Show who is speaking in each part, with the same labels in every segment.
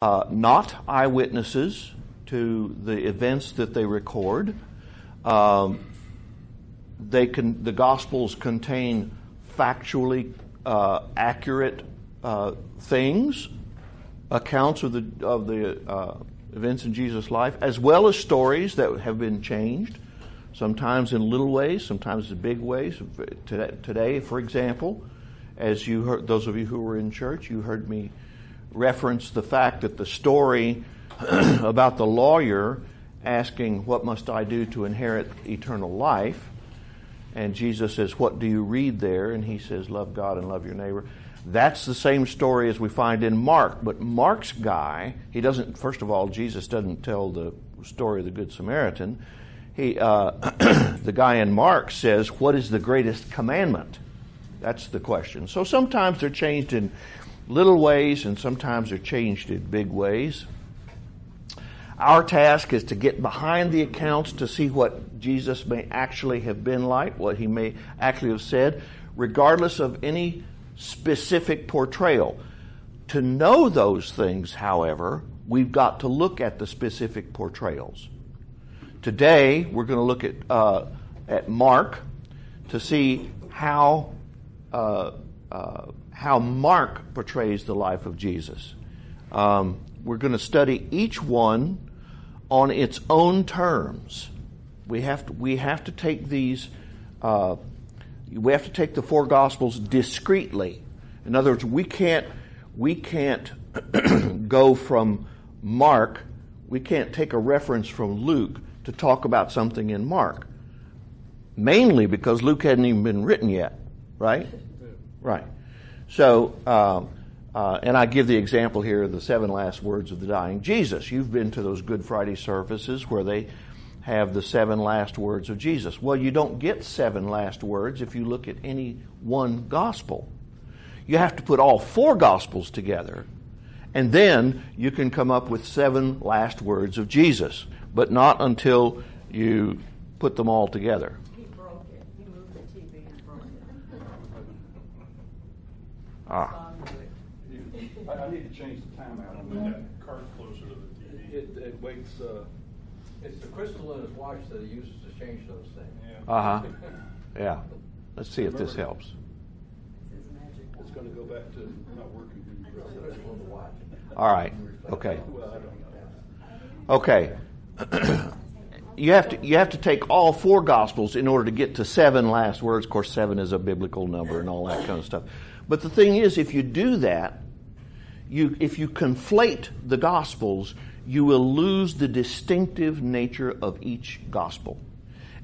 Speaker 1: not eyewitnesses to the events that they record. The Gospels contain factually accurate things, accounts of the events in Jesus' life, as well as stories that have been changed, sometimes in little ways, sometimes in big ways. Today, for example, as you heard, those of you who were in church, you heard me reference the fact that the story about the lawyer asking, "What must I do to inherit eternal life?" And Jesus says, "What do you read there?" And he says, "Love God and love your neighbor." That's the same story as we find in Mark. But Mark's guy, he doesn't, first of all, Jesus doesn't tell the story of the Good Samaritan. The guy in Mark says, "What is the greatest commandment?" That's the question. So sometimes they're changed in little ways, and sometimes they're changed in big ways. Our task is to get behind the accounts to see what Jesus may actually have been like, what he may actually have said, regardless of any specific portrayal. To know those things, however, we've got to look at the specific portrayals. Today, we're going to look at Mark to see how Mark portrays the life of Jesus. We're going to study each one on its own terms. We have to take these. We have to take the four Gospels discreetly. In other words, we can't go from Mark. We can't take a reference from Luke to talk about something in Mark. Mainly because Luke hadn't even been written yet, right? Right. So, and I give the example here of the 7 last words of the dying Jesus. You've been to those Good Friday services where they have the 7 last words of Jesus. Well, you don't get 7 last words if you look at any one gospel. You have to put all 4 gospels together, and then you can come up with 7 last words of Jesus, but not until you put them all together.
Speaker 2: He broke it. He moved the TV and broke it.
Speaker 3: I need to change the timeout on that cart closer to the TV. It waits.
Speaker 4: It's the crystal in his watch that he uses to change those things.
Speaker 1: Yeah. Yeah. Let's see if this helps.
Speaker 3: It's going to go back to not working.
Speaker 1: All right. Okay.
Speaker 3: Well, I don't know.
Speaker 1: Okay. You have to take all 4 Gospels in order to get to 7 last words. Of course, 7 is a biblical number and all that kind of stuff. But the thing is, if you do that, if you conflate the Gospels, you will lose the distinctive nature of each Gospel.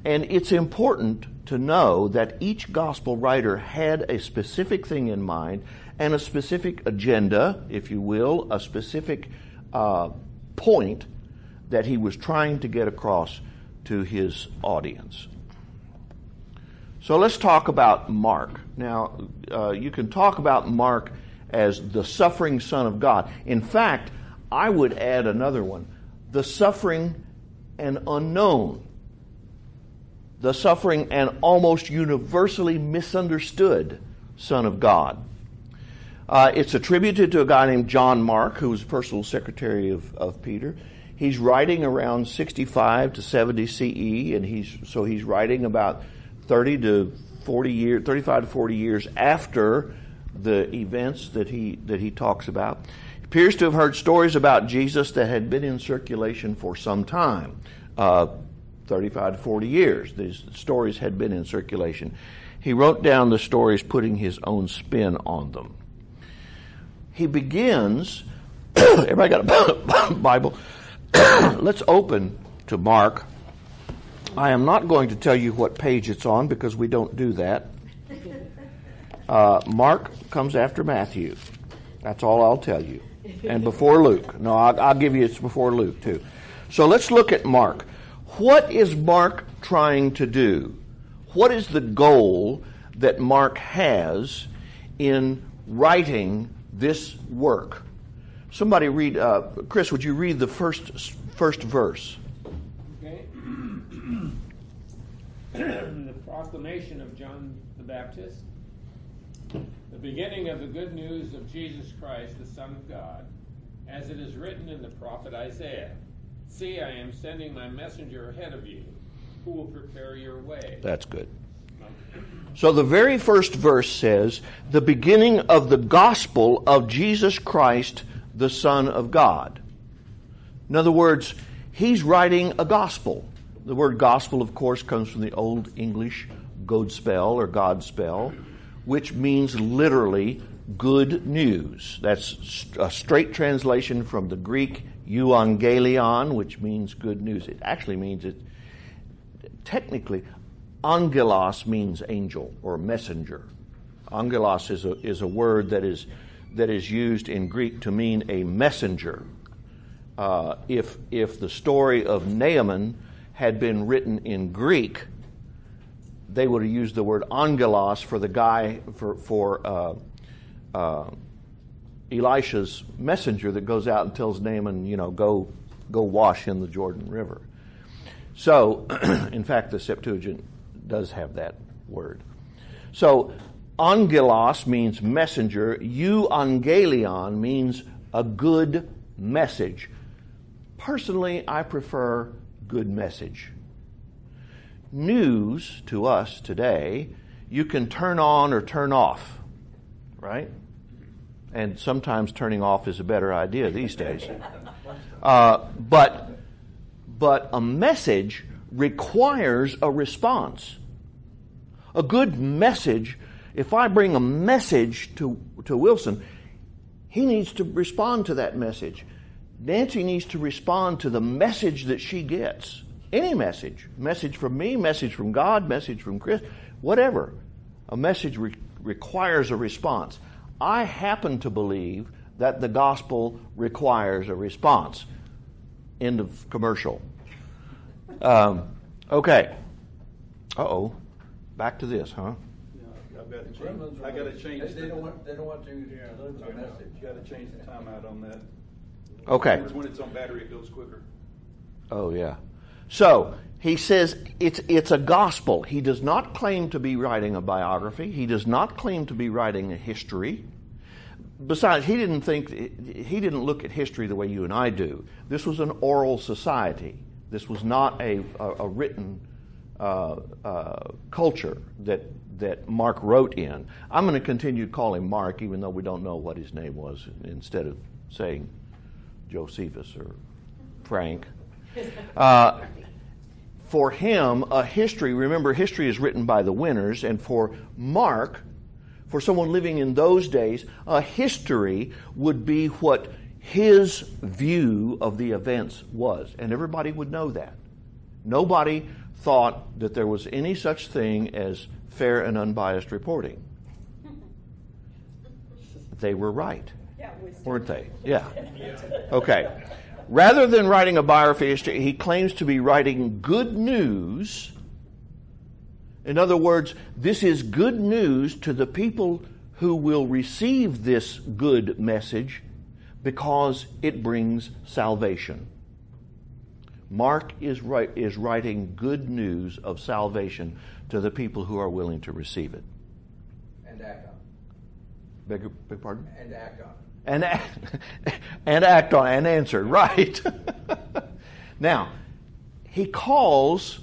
Speaker 1: And it's important to know that each Gospel writer had a specific thing in mind and a specific agenda, if you will, a specific point that he was trying to get across to his audience. So let's talk about Mark. Now, you can talk about Mark as the suffering Son of God. In fact, I would add another one, the suffering and unknown, the suffering and almost universally misunderstood Son of God. It's attributed to a guy named John Mark, who was personal secretary of Peter. He's writing around 65 to 70 CE, and he's writing about 35 to 40 years after the events that he talks about. He appears to have heard stories about Jesus that had been in circulation for some time, 35 to 40 years. These stories had been in circulation. He wrote down the stories, putting his own spin on them. He begins, everybody got a Bible? Let's open to Mark. I am not going to tell you what page it's on because we don't do that. Mark comes after Matthew. That's all I'll tell you. And before Luke. No, I'll give you it's before Luke too. So let's look at Mark. What is Mark trying to do? What is the goal that Mark has in writing this work? Somebody read, Chris, would you read the first verse?
Speaker 5: Okay. The proclamation of John the Baptist. The beginning of the good news of Jesus Christ, the Son of God, As it is written in the prophet Isaiah, "See, I am sending my messenger ahead of you, who will prepare your way."
Speaker 1: That's good. So the very first verse says, the beginning of the gospel of Jesus Christ, the Son of God. In other words, he's writing a gospel. The word gospel, of course, comes from the Old English Godspell or Godspell, which means literally good news. That's a straight translation from the Greek euangelion, which means good news. It actually means it, technically, angelos means angel or messenger. Angelos is a word that is used in Greek to mean a messenger. If the story of Naaman had been written in Greek, they would have used the word angelos for the guy for Elisha's messenger that goes out and tells Naaman, go wash in the Jordan River. So, in fact, the Septuagint does have that word. So, angelos means messenger. Euangelion means a good message. Personally, I prefer good message. News to us today, you can turn on or turn off, right? And sometimes turning off is a better idea these days. But a message requires a response. A good message, if I bring a message to Wilson, he needs to respond to that message. Nancy needs to respond to the message that she gets. Any message. Message from me, message from God, message from Chris, whatever. A message requires a response. I happen to believe that the gospel requires a response. End of commercial. Okay. Back to this, huh?
Speaker 3: I got to change.
Speaker 4: They don't want to lose the message.
Speaker 3: You got to change the timeout on that.
Speaker 1: Okay.
Speaker 3: When it's on battery, it goes quicker.
Speaker 1: Oh, yeah. So, he says it's a gospel. He does not claim to be writing a biography. He does not claim to be writing a history. Besides, he didn't look at history the way you and I do. This was an oral society. This was not a written culture that Mark wrote in. I'm going to continue to call him Mark, even though we don't know what his name was, instead of saying Josephus or Frank. For him, a history, remember, history is written by the winners, and for Mark, for someone living in those days, a history would be what his view of the events was, and everybody would know that. Nobody thought that there was any such thing as fair and unbiased reporting. They were right, weren't they? Yeah. Okay. Rather than writing a biography, he claims to be writing good news. In other words, this is good news to the people who will receive this good message because it brings salvation. Mark is writing good news of salvation to the people who are willing to receive it.
Speaker 4: And act on it.
Speaker 1: Beg pardon?
Speaker 4: And act on it.
Speaker 1: And act on and answer, right? Now, he calls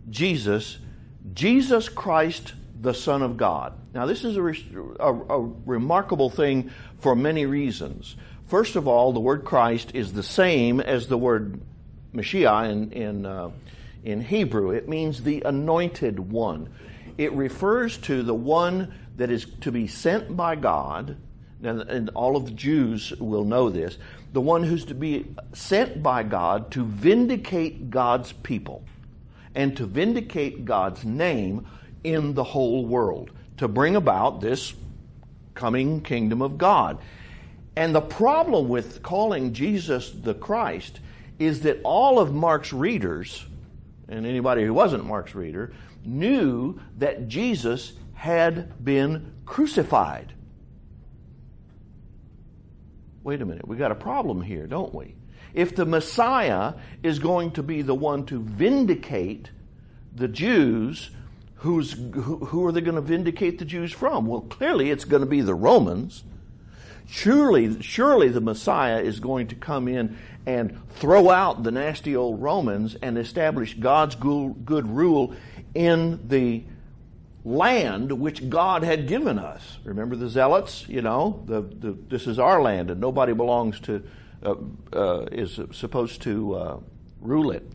Speaker 1: Jesus Christ, the Son of God. Now, this is a remarkable thing for many reasons. First of all, the word Christ is the same as the word Mashiach in Hebrew. It means the anointed one. It refers to the one that is to be sent by God. And all of the Jews will know this, the one who's to be sent by God to vindicate God's people and to vindicate God's name in the whole world, to bring about this coming kingdom of God. And the problem with calling Jesus the Christ is that all of Mark's readers, and anybody who wasn't Mark's reader, knew that Jesus had been crucified. Wait a minute, we got a problem here, don't we? If the Messiah is going to be the one to vindicate the Jews, who are they going to vindicate the Jews from? Well, clearly it's going to be the Romans. surely the Messiah is going to come in and throw out the nasty old Romans and establish God's good rule in the land which God had given us. Remember the Zealots? This is our land and nobody belongs to, is supposed to rule it.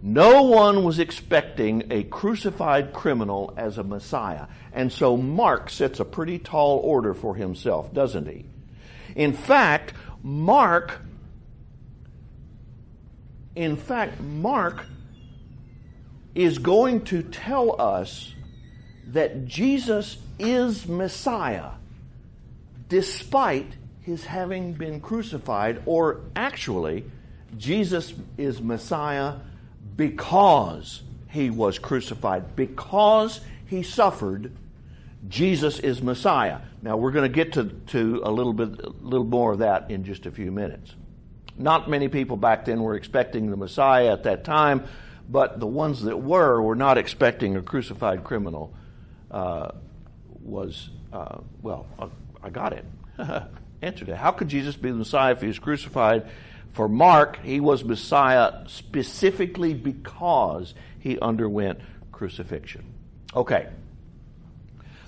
Speaker 1: No one was expecting a crucified criminal as a Messiah. And so Mark sets a pretty tall order for himself, doesn't he? In fact, Mark is going to tell us that Jesus is Messiah despite his having been crucified, or actually, Jesus is Messiah because he was crucified. Because he suffered, Jesus is Messiah. Now we're going to get to a little more of that in just a few minutes. Not many people back then were expecting the Messiah at that time, but the ones that were not expecting a crucified criminal. I got it. Answered it. How could Jesus be the Messiah if he was crucified? For Mark, he was Messiah specifically because he underwent crucifixion. Okay.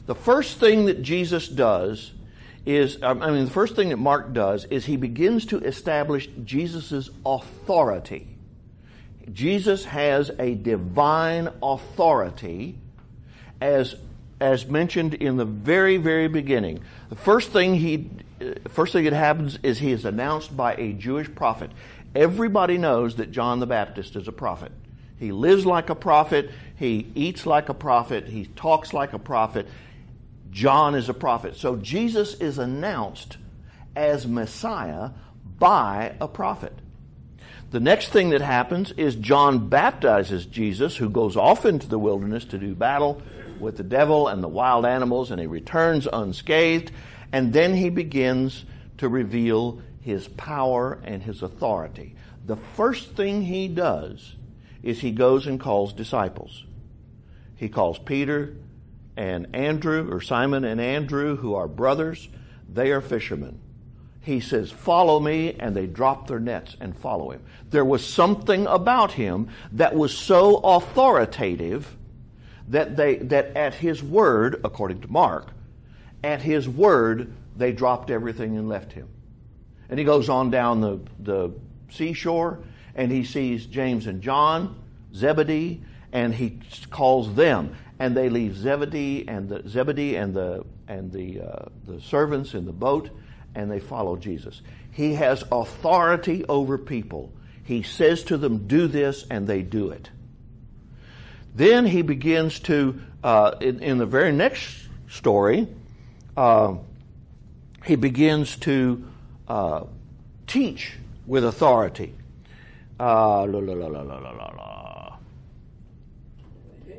Speaker 1: The first thing that Jesus does the first thing that Mark does is he begins to establish Jesus' authority. Jesus has a divine authority as mentioned in the very, very beginning. The first thing that happens is he is announced by a Jewish prophet. Everybody knows that John the Baptist is a prophet. He lives like a prophet. He eats like a prophet. He talks like a prophet. John is a prophet. So Jesus is announced as Messiah by a prophet. The next thing that happens is John baptizes Jesus, who goes off into the wilderness to do battle with the devil and the wild animals, and he returns unscathed, and then he begins to reveal his power and his authority. The first thing he does is he goes and calls disciples. He calls Peter and Andrew, or Simon and Andrew, who are brothers. They are fishermen. He says, "Follow me," and they drop their nets and follow him. There was something about him that was so authoritative that at his word, according to Mark, at his word, they dropped everything and left him. And he goes on down the seashore, and he sees James and John, Zebedee, and he calls them. And they leave Zebedee and the servants in the boat, and they follow Jesus. He has authority over people. He says to them, "Do this," and they do it. Then he begins to, in the very next story, he begins to teach with authority.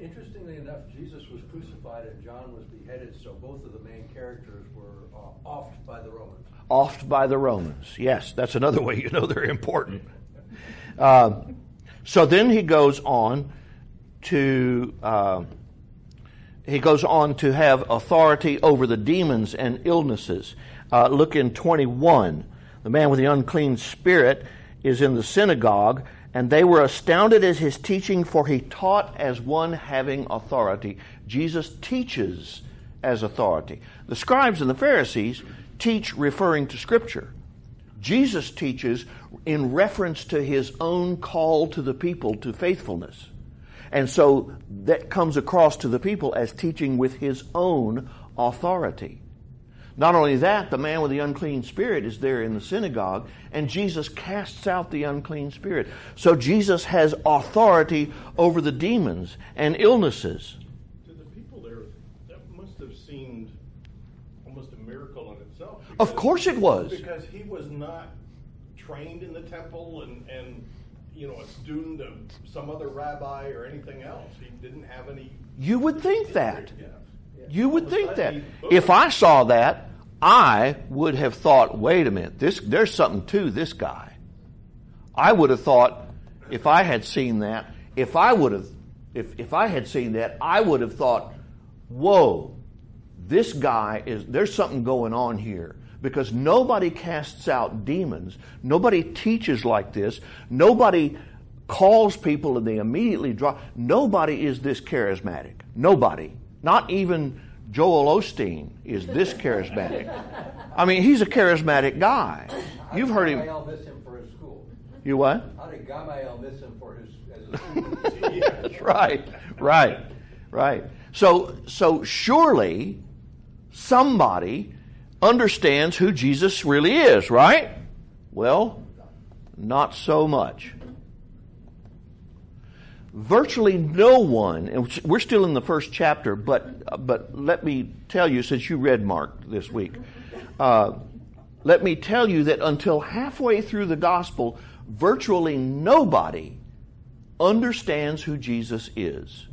Speaker 4: Interestingly enough, Jesus was crucified and John was beheaded, so both of the main characters were offed by the Romans.
Speaker 1: Offed by the Romans. Yes, that's another way you know they're important. So then he goes on to have authority over the demons and illnesses. Look in 21. The man with the unclean spirit is in the synagogue, and they were astounded at his teaching, for he taught as one having authority. Jesus teaches as authority. The scribes and the Pharisees teach referring to Scripture. Jesus teaches in reference to his own call to the people to faithfulness. And so that comes across to the people as teaching with his own authority. Not only that, the man with the unclean spirit is there in the synagogue, and Jesus casts out the unclean spirit. So Jesus has authority over the demons and illnesses.
Speaker 3: To the people there, that must have seemed almost a miracle in itself.
Speaker 1: Of course it was.
Speaker 3: Because he was not trained in the temple and a student of some other rabbi or anything else. He didn't have any...
Speaker 1: You would think that.
Speaker 3: Yeah.
Speaker 1: You would think that. If I saw that, I would have thought, wait a minute, there's something to this guy. I would have thought, if I had seen that, if I had seen that, I would have thought, whoa, this guy there's something going on here. because nobody casts out demons. Nobody teaches like this. Nobody calls people and they immediately drop. Nobody is this charismatic. Nobody. Not even Joel Osteen is this charismatic. I mean, he's a charismatic guy. You've heard him.
Speaker 4: Gamaliel miss him for his school?
Speaker 1: You what?
Speaker 4: How did Gamaliel miss him for his as a student?
Speaker 1: Right. So surely somebody understands who Jesus really is, right? Well, not so much. Virtually no one, and we're still in the first chapter, but let me tell you, since you read Mark this week, let me tell you that until halfway through the gospel, virtually nobody understands who Jesus is.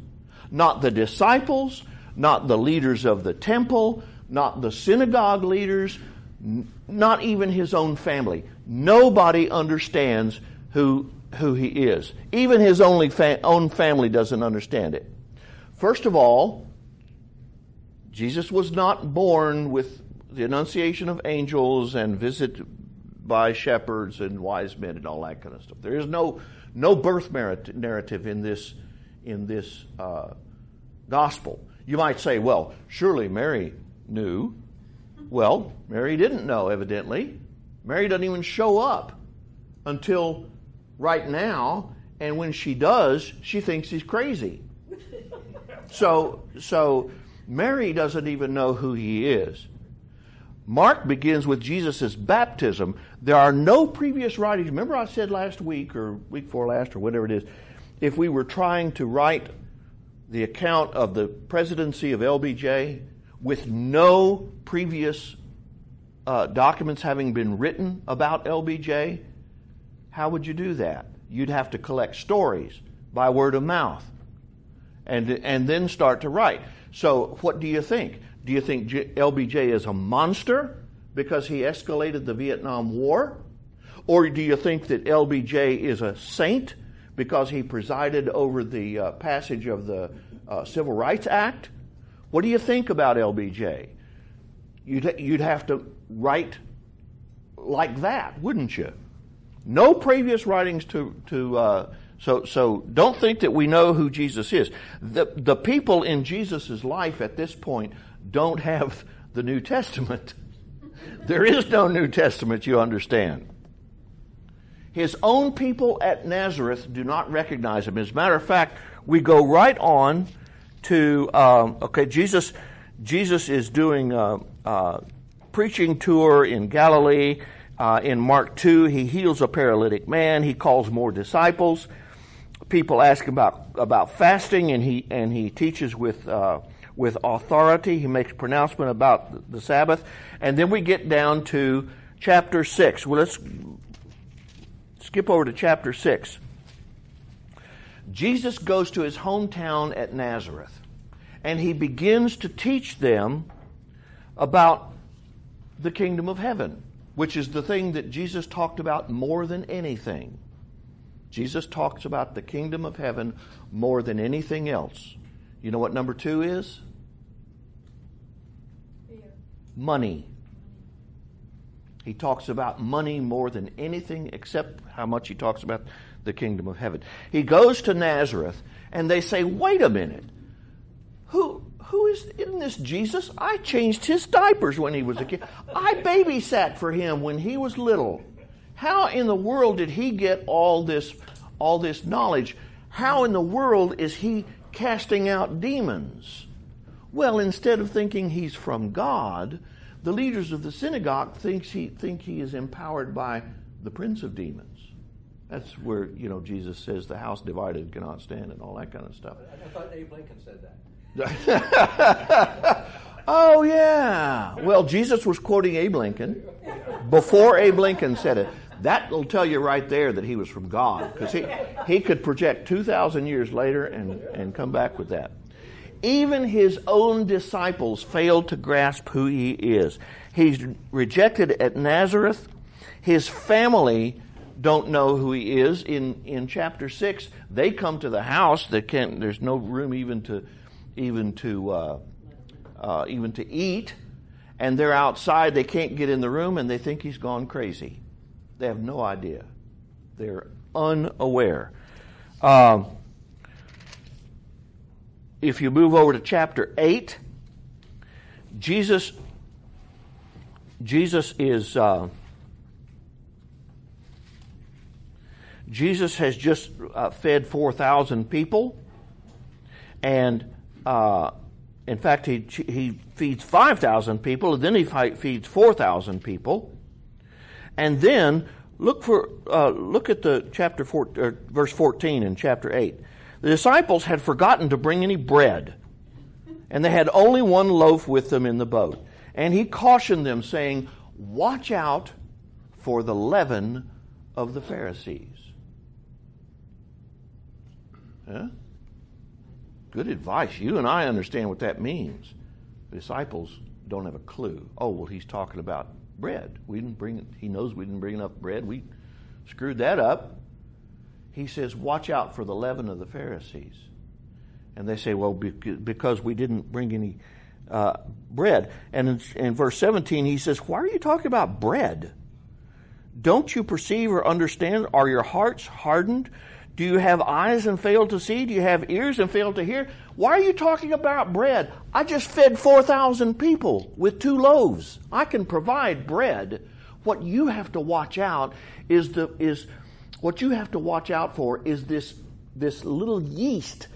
Speaker 1: Not the disciples, not the leaders of the temple, not the synagogue leaders, not even his own family. Nobody understands who he is. Even his own family doesn't understand it. First of all, Jesus was not born with the annunciation of angels and visit by shepherds and wise men and all that kind of stuff. There is no birth narrative in this gospel. You might say, well, surely Mary knew. Well, Mary didn't know, evidently. Mary doesn't even show up until right now, and when she does, she thinks he's crazy. So Mary doesn't even know who he is. Mark begins with Jesus' baptism. There are no previous writings. Remember I said last week or week before last or whatever it is, if we were trying to write the account of the presidency of LBJ with no previous documents having been written about LBJ, how would you do that? You'd have to collect stories by word of mouth and then start to write. So what do you think? Do you think LBJ is a monster because he escalated the Vietnam War? Or do you think that LBJ is a saint because he presided over the passage of the Civil Rights Act? What do you think about LBJ? You'd have to write like that, wouldn't you? No previous writings so don't think that we know who Jesus is. The people in Jesus' life at this point don't have the New Testament. There is no New Testament, you understand. His own people at Nazareth do not recognize him. As a matter of fact, we go right on to, Jesus is doing a preaching tour in Galilee. In Mark 2, he heals a paralytic man. He calls more disciples. People ask him about fasting, and he teaches with authority. He makes a pronouncement about the Sabbath. And then we get down to chapter 6. Well, let's skip over to chapter 6. Jesus goes to his hometown at Nazareth, and he begins to teach them about the kingdom of heaven, which is the thing that Jesus talked about more than anything. Jesus talks about the kingdom of heaven more than anything else. You know what number 2 is?
Speaker 2: Fear.
Speaker 1: Money. He talks about money more than anything except how much he talks about the kingdom of heaven. He goes to Nazareth, and they say, wait a minute. Isn't this Jesus? I changed his diapers when he was a kid. I babysat for him when he was little. How in the world did he get all this knowledge? How in the world is he casting out demons? Well, instead of thinking he's from God, the leaders of the synagogue think he is empowered by the prince of demons. That's where, Jesus says the house divided cannot stand and all that kind of stuff.
Speaker 4: I thought Abe Lincoln said that.
Speaker 1: Oh, yeah. Well, Jesus was quoting Abe Lincoln before Abe Lincoln said it. That will tell you right there that he was from God, because he could project 2,000 years later and come back with that. Even his own disciples failed to grasp who he is. He's rejected at Nazareth. His family don't know who he is. In chapter 6, they come to the house. There's no room even to eat, and they're outside. They can't get in the room, and they think he's gone crazy. They have no idea. They're unaware. If you move over to chapter 8, Jesus has just fed 4,000 people, and in fact, he feeds 5,000 people, and then he feeds 4,000 people, and then look at the chapter 4, verse 14 in chapter 8. The disciples had forgotten to bring any bread, and they had only one loaf with them in the boat. And he cautioned them, saying, "Watch out for the leaven of the Pharisees." Huh? Good advice. You and I understand what that means. The disciples don't have a clue. Oh, well, he's talking about bread. He knows we didn't bring enough bread. We screwed that up. He says, watch out for the leaven of the Pharisees. And they say, well, because we didn't bring any bread. And in verse 17, he says, why are you talking about bread? Don't you perceive or understand? Are your hearts hardened? Do you have eyes and fail to see? Do you have ears and fail to hear? Why are you talking about bread? I just fed 4,000 people with 2 loaves. I can provide bread. What you have to watch out what you have to watch out for is this little yeast.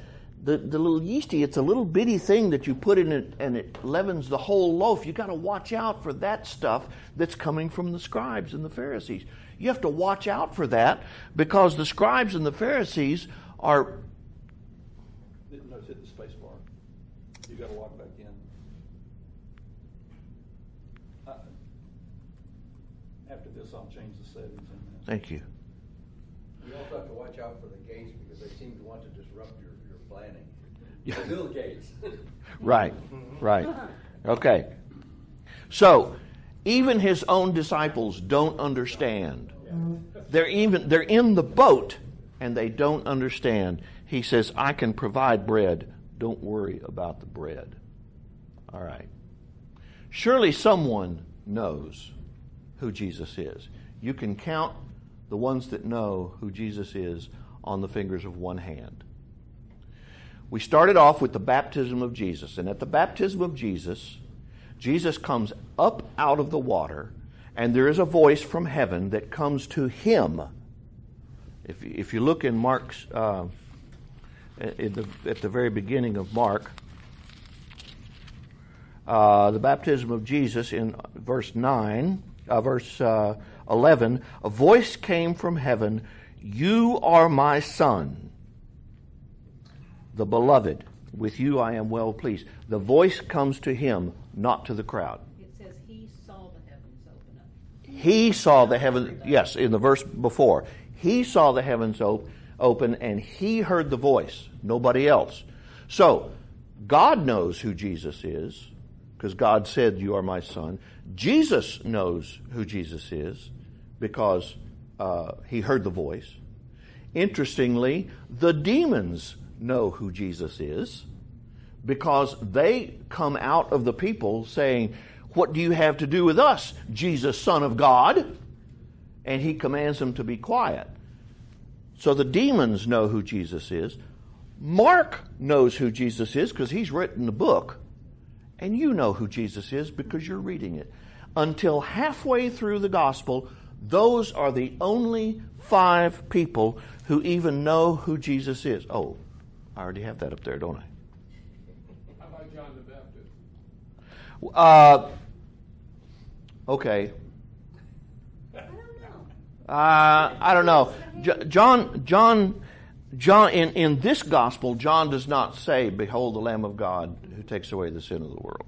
Speaker 1: The little yeasty, it's a little bitty thing that you put in it and it leavens the whole loaf. You got to watch out for that stuff that's coming from the scribes and the Pharisees. You have to watch out for that because the scribes and the Pharisees are...
Speaker 4: Didn't notice hit the space bar. You got to log back in. After this, I'll change the settings in there.
Speaker 1: Thank you.
Speaker 4: You also have to watch out for the gates because they seem to want to disrupt your planning. The little gates.
Speaker 1: Right. Okay. So, even his own disciples don't understand. They're in the boat and they don't understand. He says, I can provide bread. Don't worry about the bread. All right. Surely someone knows who Jesus is. You can count the ones that know who Jesus is on the fingers of one hand. We started off with the baptism of Jesus, and at the baptism of Jesus, Jesus comes up out of the water, and there is a voice from heaven that comes to him. If you look in Mark's, at the very beginning of Mark, the baptism of Jesus in verse 11, a voice came from heaven, "You are my Son, the beloved. With you I am well pleased." The voice comes to him, not to the crowd.
Speaker 2: It says he saw the heavens open up.
Speaker 1: He saw the heavens, yes, in the verse before. He saw the heavens open and he heard the voice, nobody else. So, God knows who Jesus is, because God said, "You are my Son." Jesus knows who Jesus is, because he heard the voice. Interestingly, the demons know who Jesus is, because they come out of the people saying, "What do you have to do with us, Jesus, Son of God?" And he commands them to be quiet. So the demons know who Jesus is. Mark knows who Jesus is because he's written the book. And you know who Jesus is because you're reading it. Until halfway through the gospel, those are the only 5 people who even know who Jesus is. Oh, I already have that up there, don't I?
Speaker 5: How about John the Baptist?
Speaker 1: Okay.
Speaker 2: I don't know.
Speaker 1: I don't know. John, in this gospel, John does not say, "Behold the Lamb of God who takes away the sin of the world."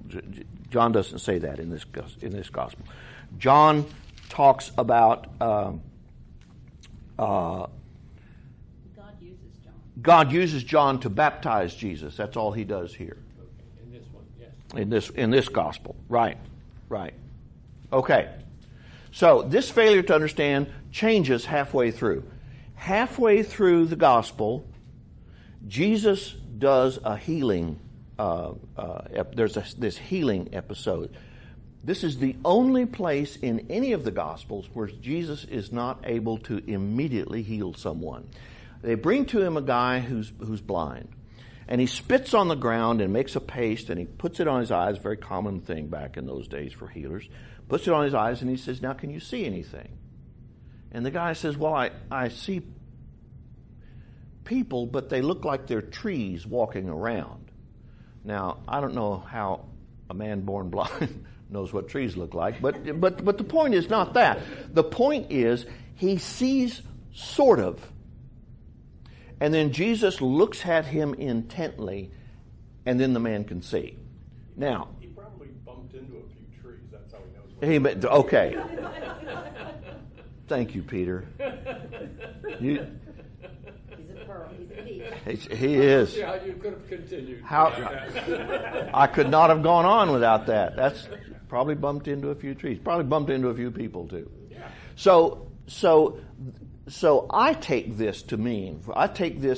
Speaker 1: John doesn't say that in this gospel. John talks about
Speaker 2: God uses John.
Speaker 1: God uses John to baptize Jesus. That's all he does here.
Speaker 5: Okay. In this one, yes.
Speaker 1: In this gospel. Right. Okay. So this failure to understand changes halfway through. Halfway through the gospel, Jesus does a healing. There's this healing episode. This is the only place in any of the Gospels where Jesus is not able to immediately heal someone. They bring to him a guy who's blind, and he spits on the ground and makes a paste, and he puts it on his eyes, a very common thing back in those days for healers. Puts it on his eyes, and he says, "Now can you see anything?" And the guy says, "Well, I see people, but they look like they're trees walking around." Now, I don't know how a man born blind knows what trees look like, but the point is not that. The point is he sees sort of. And then Jesus looks at him intently, and then the man can see. Now,
Speaker 3: he probably bumped into a few trees. That's how he knows.
Speaker 1: Okay. Thank you, Peter.
Speaker 6: He's a pearl. He's a peach.
Speaker 1: He is.
Speaker 5: See how you could have continued.
Speaker 1: I could not have gone on without that. That's probably bumped into a few trees. Probably bumped into a few people too. So I take this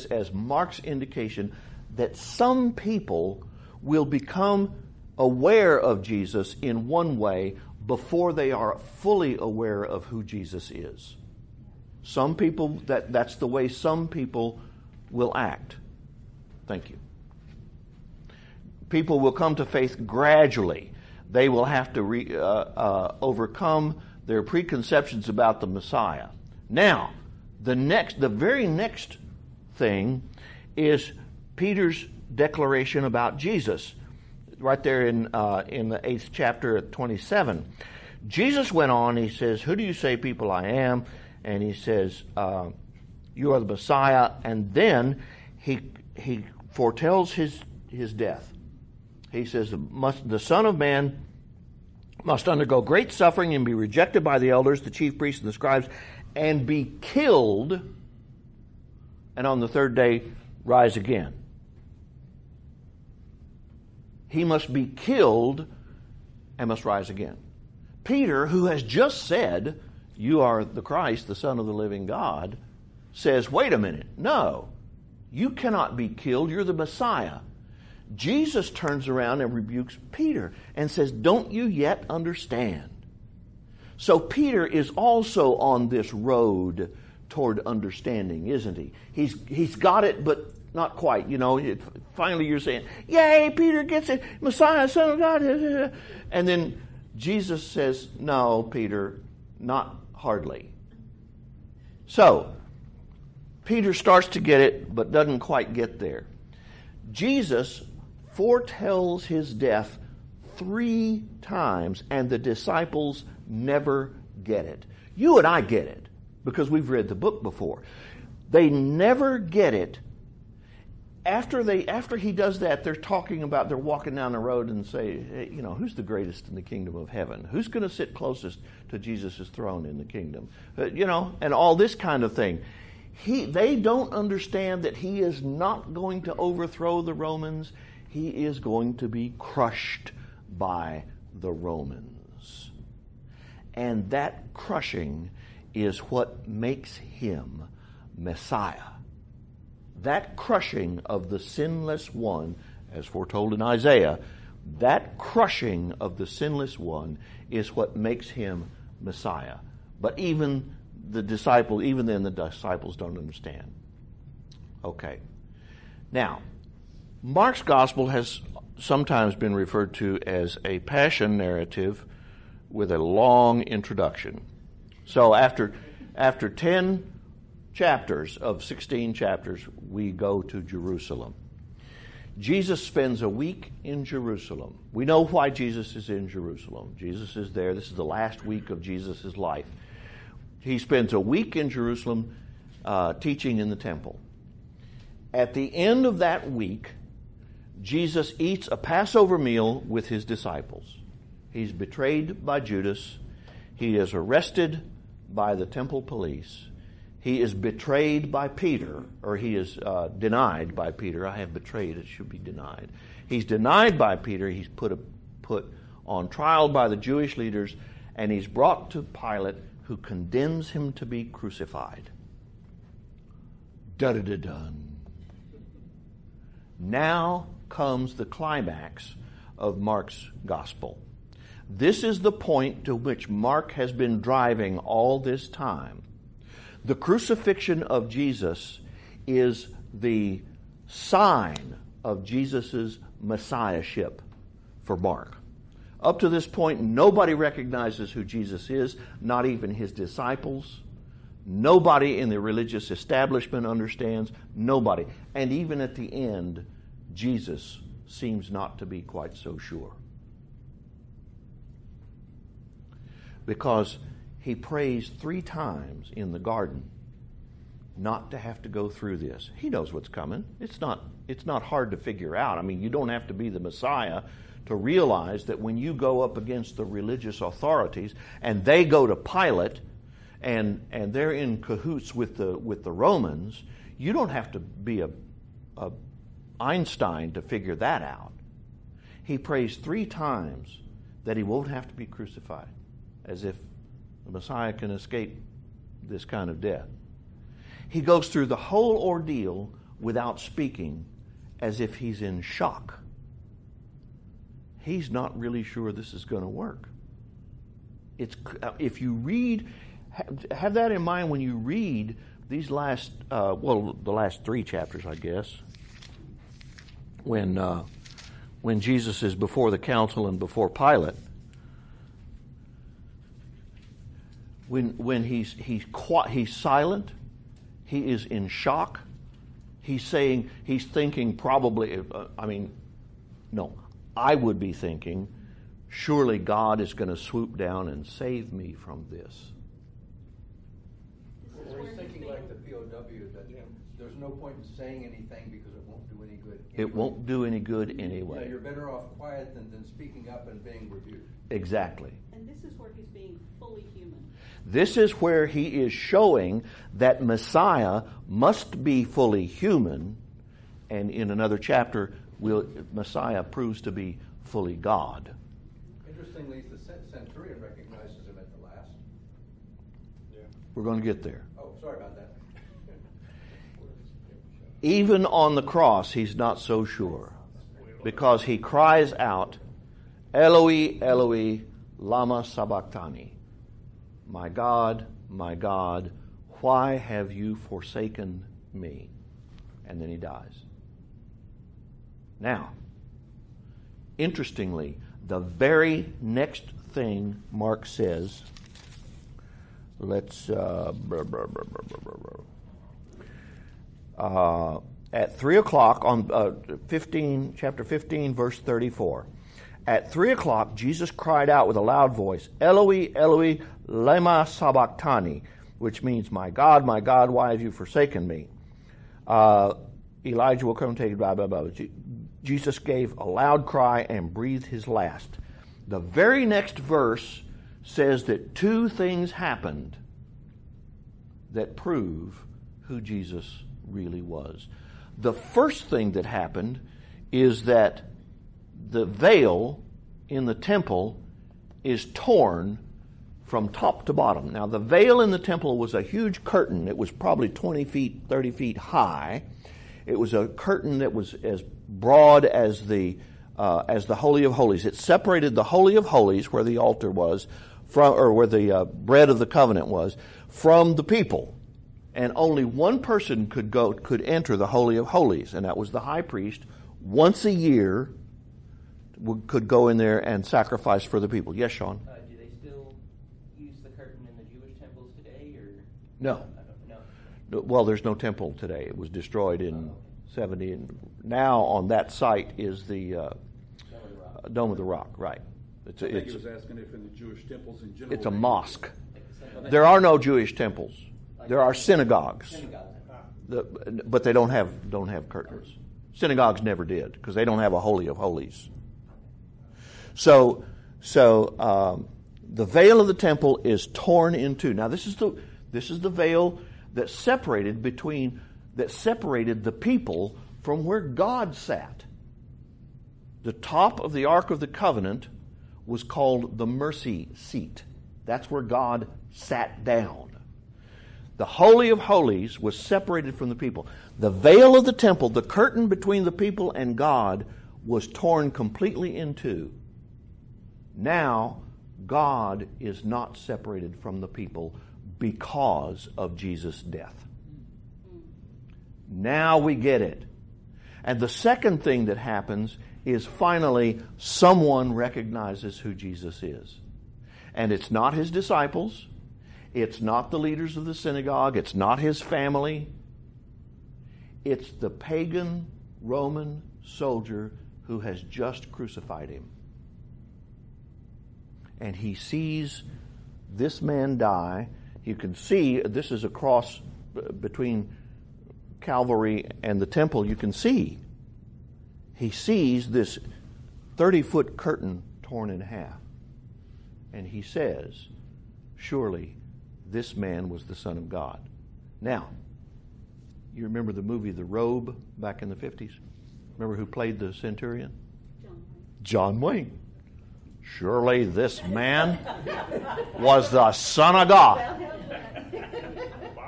Speaker 1: as Mark's indication that some people will become aware of Jesus in one way before they are fully aware of who Jesus is. Some people, that's the way some people will act. Thank you. People will come to faith gradually. They will have to overcome their preconceptions about the Messiah. Now, the very next thing is Peter's declaration about Jesus. Right there in the 8th chapter, 27. Jesus went on, he says, "Who do you say people I am?" And he says, "You are the Messiah." And then he foretells his death. He says, "The Son of Man must undergo great suffering and be rejected by the elders, the chief priests, and the scribes, and be killed, and on the third day rise again." He must be killed and must rise again. Peter, who has just said, "You are the Christ, the Son of the living God," says, "Wait a minute. No, you cannot be killed. You're the Messiah." Jesus turns around and rebukes Peter and says, "Don't you yet understand?" So Peter is also on this road toward understanding, isn't he? He's got it, but not quite. Finally you're saying, "Yay, Peter gets it. Messiah, Son of God." And then Jesus says, "No, Peter, not hardly." So, Peter starts to get it, but doesn't quite get there. Jesus foretells his death 3 times, and the disciples never get it. You and I get it, because we've read the book before. They never get it. After he does that, they're walking down the road and say, "Hey, who's the greatest in the kingdom of heaven? Who's going to sit closest to Jesus' throne in the kingdom?" And all this kind of thing. They don't understand that he is not going to overthrow the Romans. He is going to be crushed by the Romans. And that crushing is what makes him Messiah. That crushing of the sinless one, as foretold in Isaiah, that crushing of the sinless one is what makes him Messiah. But even then the disciples don't understand. Okay. Now, Mark's gospel has sometimes been referred to as a passion narrative with a long introduction. So after 10 chapters of 16 chapters, we go to Jerusalem. Jesus spends a week in Jerusalem. We know why Jesus is in Jerusalem. Jesus is there. This is the last week of Jesus' life. He spends a week in Jerusalem teaching in the temple. At the end of that week, Jesus eats a Passover meal with his disciples. He's betrayed by Judas. He is arrested by the temple police. He is betrayed by Peter, or he is denied by Peter. I have betrayed, it should be denied. He's denied by Peter. He's put on trial by the Jewish leaders, and he's brought to Pilate, who condemns him to be crucified. Da-da-da-dun. Now comes the climax of Mark's gospel. This is the point to which Mark has been driving all this time. The crucifixion of Jesus is the sign of Jesus' messiahship for Mark. Up to this point, nobody recognizes who Jesus is, not even his disciples. Nobody in the religious establishment understands. Nobody. And even at the end, Jesus seems not to be quite so sure. Because he prays 3 times in the garden not to have to go through this. He knows what's coming. It's not hard to figure out. I mean, you don't have to be the Messiah to realize that when you go up against the religious authorities and they go to Pilate and they're in cahoots with the Romans, you don't have to be a Einstein to figure that out. He prays 3 times that he won't have to be crucified, as if the Messiah can escape this kind of death. He goes through the whole ordeal without speaking, as if he's in shock. He's not really sure this is going to work. If you read, have that in mind when you read these last, the last 3 chapters, I guess, when Jesus is before the council and before Pilate. When he's silent, he is in shock. He's thinking probably, I would be thinking, surely God is going to swoop down and save me from this.
Speaker 4: Or he's thinking like the POW that there's no point in saying anything because it won't do any good.
Speaker 1: It won't do any good anyway.
Speaker 4: You're better off quiet than speaking up and being rebuked.
Speaker 1: Exactly.
Speaker 2: And this is where he's being fully human.
Speaker 1: This is where he is showing that Messiah must be fully human, and in another chapter, Messiah proves to be fully God.
Speaker 4: Interestingly, the centurion recognizes him at the last.
Speaker 3: Yeah.
Speaker 1: We're going to get there.
Speaker 4: Oh, sorry about that.
Speaker 1: Even on the cross, he's not so sure, because he cries out, Eloi, Eloi, lama sabachthani. My God, why have you forsaken me? And then he dies. Now, interestingly, the very next thing Mark says, at 3 o'clock on chapter 15, verse 34. At 3 o'clock, Jesus cried out with a loud voice, Eloi, Eloi, lema sabachthani, which means, my God, why have you forsaken me? Elijah will come and take you, blah, blah, blah. Jesus gave a loud cry and breathed his last. The very next verse says that 2 things happened that prove who Jesus really was. The first thing that happened is that the veil in the temple is torn from top to bottom. Now, the veil in the temple was a huge curtain. It was probably 20 feet, 30 feet high. It was a curtain that was as broad as the Holy of Holies. It separated the Holy of Holies, where the altar was, where the bread of the covenant was, from the people. And only one person could enter the Holy of Holies, and that was the high priest. Once a year, could go in there and sacrifice for the people. Yes, Sean?
Speaker 7: Do they still use the curtain in the Jewish temples today, or
Speaker 1: no?
Speaker 7: No.
Speaker 1: Well, there's no temple today. It was destroyed in 70. And now on that site is the Dome of the Rock. Right.
Speaker 8: I think he was asking if in the Jewish temples in general.
Speaker 1: It's a mosque. There are no Jewish temples. There are synagogues, but they don't have curtains. Synagogues never did, because they don't have a Holy of Holies. So the veil of the temple is torn in 2. Now this is the veil that separated the people from where God sat. The top of the Ark of the Covenant was called the mercy seat. That's where God sat down. The Holy of Holies was separated from the people. The veil of the temple, the curtain between the people and God, was torn completely in 2. Now, God is not separated from the people because of Jesus' death. Now we get it. And the second thing that happens is finally someone recognizes who Jesus is. And it's not his disciples. It's not the leaders of the synagogue. It's not his family. It's the pagan Roman soldier who has just crucified him. And he sees this man die. You can see this is a cross between Calvary and the temple. You can see. He sees this 30-foot curtain torn in half. And he says, surely this man was the Son of God. Now, you remember the movie The Robe back in the 50s? Remember who played the centurion? John Wayne. Surely this man was the Son of God.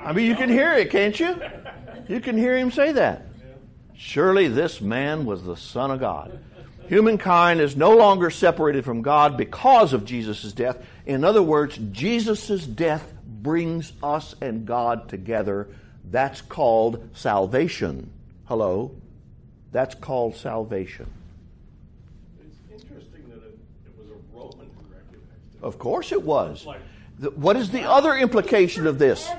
Speaker 1: I mean, you can hear it, can't you? You can hear him say that. Surely this man was the Son of God. Humankind is no longer separated from God because of Jesus' death. In other words, Jesus' death brings us and God together. That's called salvation. Hello? That's called salvation.
Speaker 3: It's interesting that it was a Roman who recognized it.
Speaker 1: Of course it was. What is the other implication of this?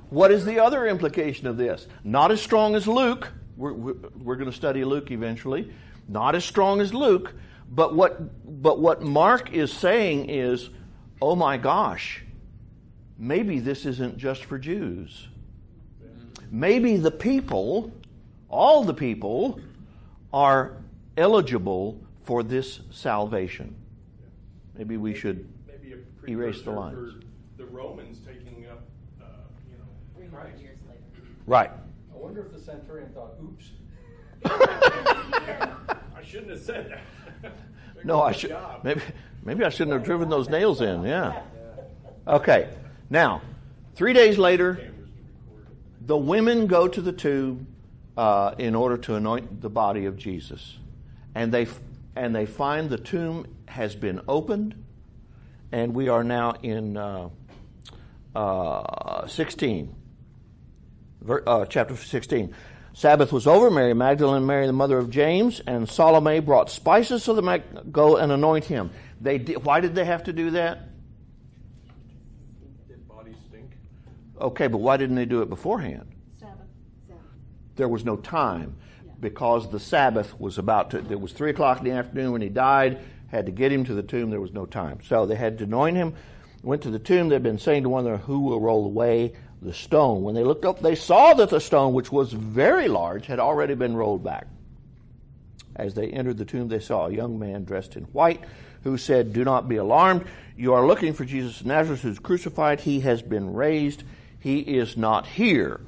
Speaker 1: What is the other implication of this? Not as strong as Luke. We're going to study Luke eventually. Not as strong as Luke. But what Mark is saying is, oh my gosh, maybe this isn't just for Jews. Maybe the people, all the people, are eligible for this salvation. Maybe we should erase the lines.
Speaker 3: For the Romans taking up,
Speaker 6: 300 years later.
Speaker 1: Right.
Speaker 4: I wonder if the centurion thought, oops.
Speaker 3: I shouldn't have said that.
Speaker 1: No, I should. Maybe I shouldn't have driven those nails in. Yeah. Okay. Now, 3 days later, the women go to the tomb in order to anoint the body of Jesus, and they find the tomb has been opened, and we are now in 16, chapter 16. Sabbath was over. Mary Magdalene, Mary the mother of James, and Salome brought spices so they might go and anoint him. Why did they have to do that?
Speaker 3: Dead bodies stink.
Speaker 1: Okay, but why didn't they do it beforehand?
Speaker 2: Sabbath.
Speaker 1: There was no time because the Sabbath was it was 3 o'clock in the afternoon when he died, had to get him to the tomb, there was no time. So they had to anoint him, went to the tomb. They'd been saying to one another, who will roll away the stone? When they looked up, they saw that the stone, which was very large, had already been rolled back. As they entered the tomb, they saw a young man dressed in white who said, do not be alarmed. You are looking for Jesus of Nazareth who's crucified. He has been raised. He is not here.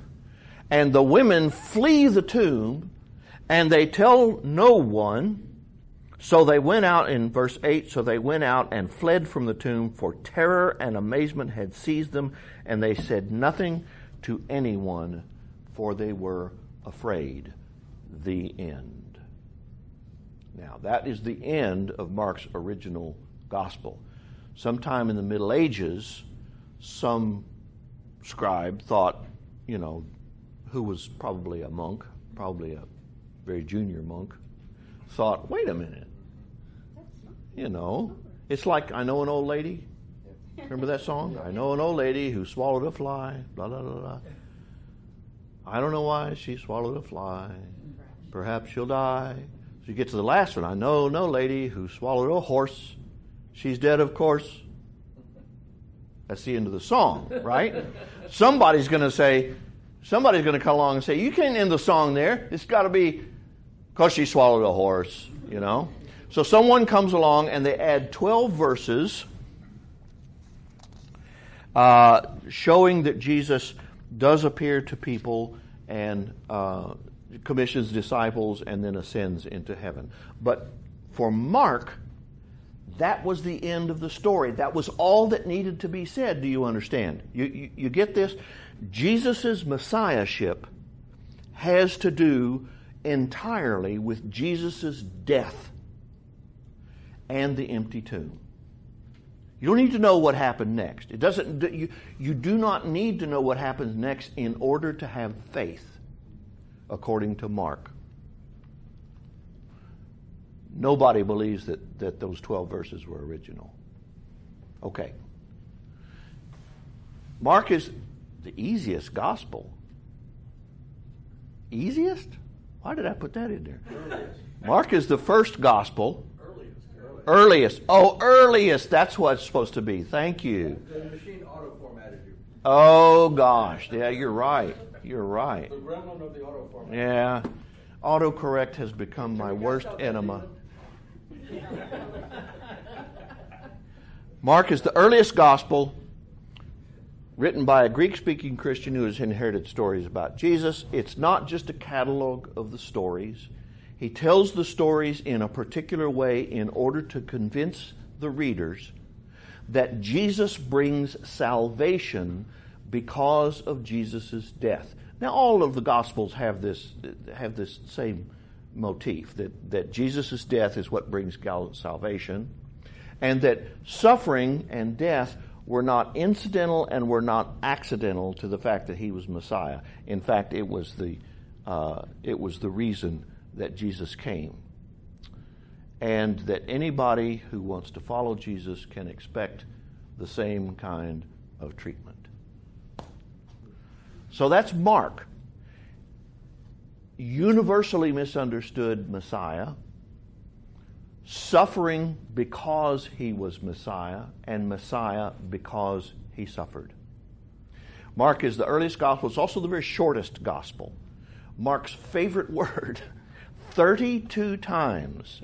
Speaker 1: And the women flee the tomb, and they tell no one. So they went out, in verse 8, so they went out and fled from the tomb, for terror and amazement had seized them, and they said nothing to anyone, for they were afraid. The end. Now, that is the end of Mark's original gospel. Sometime in the Middle Ages, some scribe thought, who was probably a monk, probably a very junior monk, thought, wait a minute. It's like, I know an old lady. Remember that song? I know an old lady who swallowed a fly, blah, blah, blah, blah. I don't know why she swallowed a fly. Perhaps she'll die. So you get to the last one. I know no lady who swallowed a horse. She's dead, of course. That's the end of the song, right? Somebody's going to come along and say, you can't end the song there. It's got to be because she swallowed a horse, So someone comes along and they add 12 verses showing that Jesus does appear to people and commissions disciples and then ascends into heaven. But for Mark, that was the end of the story. That was all that needed to be said. Do you understand? You get this? Jesus' messiahship has to do entirely with Jesus' death and the empty tomb. You don't need to know what happened next. It doesn't. You do not need to know what happens next in order to have faith, according to Mark. Nobody believes that those 12 verses were original. Okay. Mark is the easiest gospel. Easiest? Why did I put that in there?
Speaker 4: Earliest.
Speaker 1: Mark is the first gospel.
Speaker 4: Earliest.
Speaker 1: Earliest. Oh, earliest. That's what it's supposed to be. Thank you.
Speaker 4: The machine auto-formatted you.
Speaker 1: Oh, gosh. Yeah, you're right. You're right.
Speaker 4: The gremlin of the auto-format.
Speaker 1: Yeah. Autocorrect has become my worst enema. Mark is the earliest gospel written by a Greek-speaking Christian who has inherited stories about Jesus. It's not just a catalog of the stories. He tells the stories in a particular way in order to convince the readers that Jesus brings salvation because of Jesus' death. Now, all of the Gospels have this same motif, that Jesus' death is what brings salvation, and that suffering and death were not incidental and were not accidental to the fact that he was Messiah. In fact, it was the reason that Jesus came. And that anybody who wants to follow Jesus can expect the same kind of treatment. So that's Mark. Universally misunderstood Messiah, suffering because he was Messiah, and Messiah because he suffered. Mark is the earliest gospel. It's also the very shortest gospel. Mark's favorite word, 32 times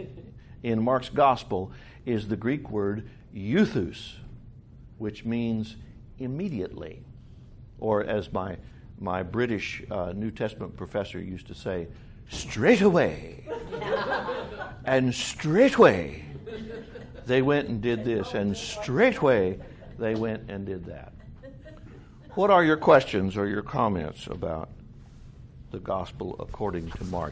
Speaker 1: in Mark's gospel, is the Greek word euthus, which means immediately. Or as my British New Testament professor used to say, straight away. And straightway they went and did this, and straightway they went and did that. What are your questions or your comments about the gospel according to Mark?